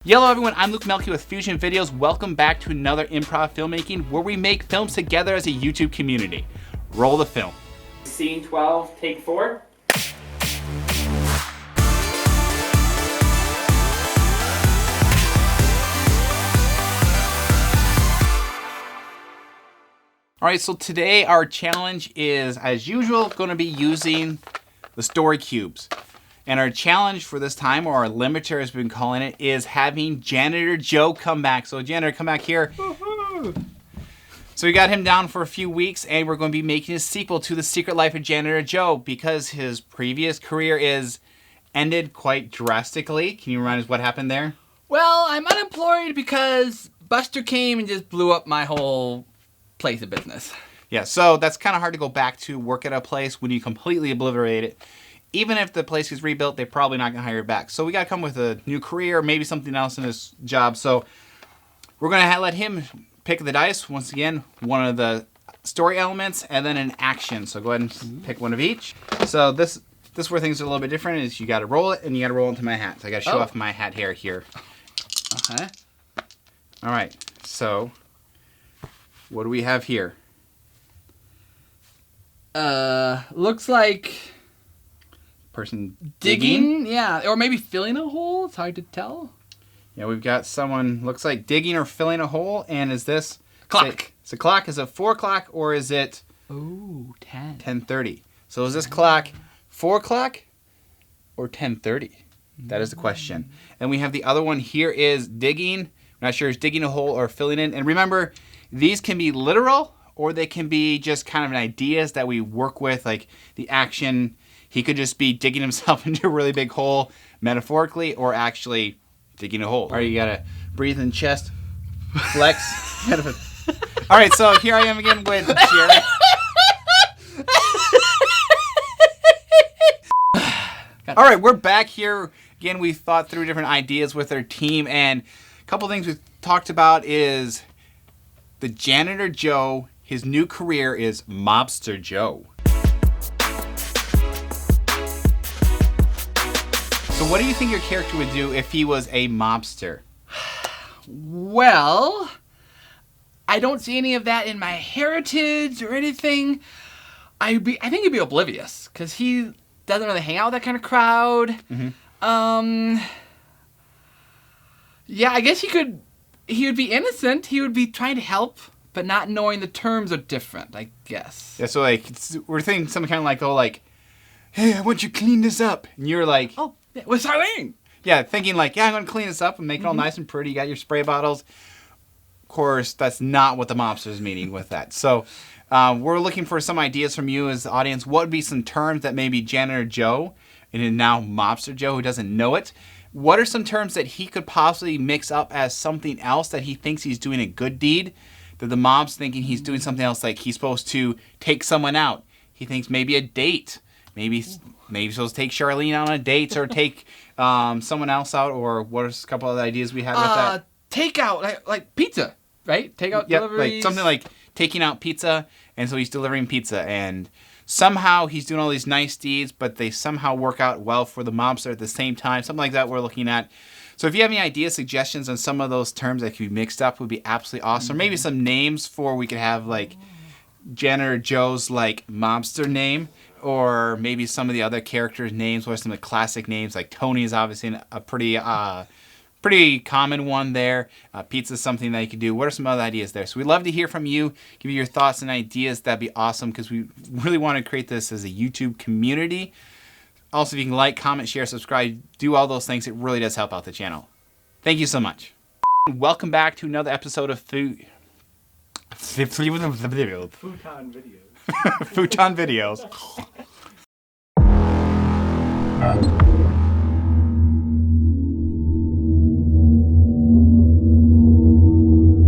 Hello everyone, I'm Luke Melky with FuZion Videos. Welcome back to another improv filmmaking where we make films together as a YouTube community. Roll the film. Scene 12, take 4. Alright, so today our challenge is, as usual, going to be using the story cubes. And our challenge for this time, or our limiter as we've been calling it, is having Janitor Joe come back. So Janitor, come back here. So we got him down for a few weeks, and we're going to be making a sequel to The Secret Life of Janitor Joe because his previous career is ended quite drastically. Can you remind us what happened there? Well, I'm unemployed because Buster came and just blew up my whole place of business. Yeah, so that's kind of hard to go back to work at a place when you completely obliterate it. Even if the place is rebuilt, they're probably not going to hire you back. So we got to come with a new career, maybe something else in his job. So we're going to let him pick the dice. Once again, one of the story elements and then an action. So go ahead and pick one of each. So this is where things are a little bit different. Is you got to roll it and you got to roll into my hat. So I got to show off my hat hair here. Okay. All right. So what do we have here? Looks like Person digging, yeah, or maybe filling a hole. It's hard to tell. Yeah, we've got someone looks like digging or filling a hole. And is this Clock? It's a clock. Is it 4 o'clock or is it? Ooh, 10. 10:30. So is this clock 4 o'clock or 10:30? That is the question. And we have the other one here is digging. I'm not sure it's digging a hole or filling in. And remember, these can be literal or they can be just kind of ideas that we work with, like the action. He could just be digging himself into a really big hole, metaphorically, or actually digging a hole. All right, you gotta breathe in chest, flex. All right, so here I am again with Jerry. All right, we're back here. Again, we thought through different ideas with our team, and a couple things we've talked about is the Janitor Joe, his new career is Mopster Joe. So what do you think your character would do if he was a mobster? Well, I don't see any of that in my heritage or anything. I think he'd be oblivious because he doesn't really hang out with that kind of crowd. Yeah, I guess he would be innocent. He would be trying to help, but not knowing the terms are different, I guess. Yeah, so like we're thinking something kind of like, oh, like, hey, I want you to clean this up, and you're like, Oh, with Charlene. yeah, thinking like, yeah, I'm gonna clean this up and make it all nice and pretty. You got your spray bottles. Of course, that's not what the mobster is meaning with that. So we're looking for some ideas from you as the audience. What would be some terms that maybe Janitor Joe and now Mobster Joe, who doesn't know it, what are some terms that he could possibly mix up as something else that he thinks he's doing a good deed, that the mob's thinking he's doing something else, like he's supposed to take someone out. He thinks maybe a date. Maybe he's supposed to take Charlene on a date or take someone else out, or what are a couple of ideas we had with that? Takeout, like pizza, right? Takeout Yep, deliveries. like something like taking out pizza, and so he's delivering pizza, and somehow he's doing all these nice deeds, but they somehow work out well for the mobster at the same time. Something like that we're looking at. So if you have any ideas, suggestions on some of those terms that could be mixed up, would be absolutely awesome. Maybe some names for we could have like Janitor Joe's like mobster name, or maybe some of the other characters' names. What are some of the classic names? Like Tony is obviously a pretty common one there. Pizza is something that you could do. What are some other ideas there? So we'd love to hear from you. Give you your thoughts and ideas. That'd be awesome because we really want to create this as a YouTube community. Also, if you can like, comment, share, subscribe, do all those things, it really does help out the channel. Thank you so much. Welcome back to another episode of Futon Videos. Futon Videos.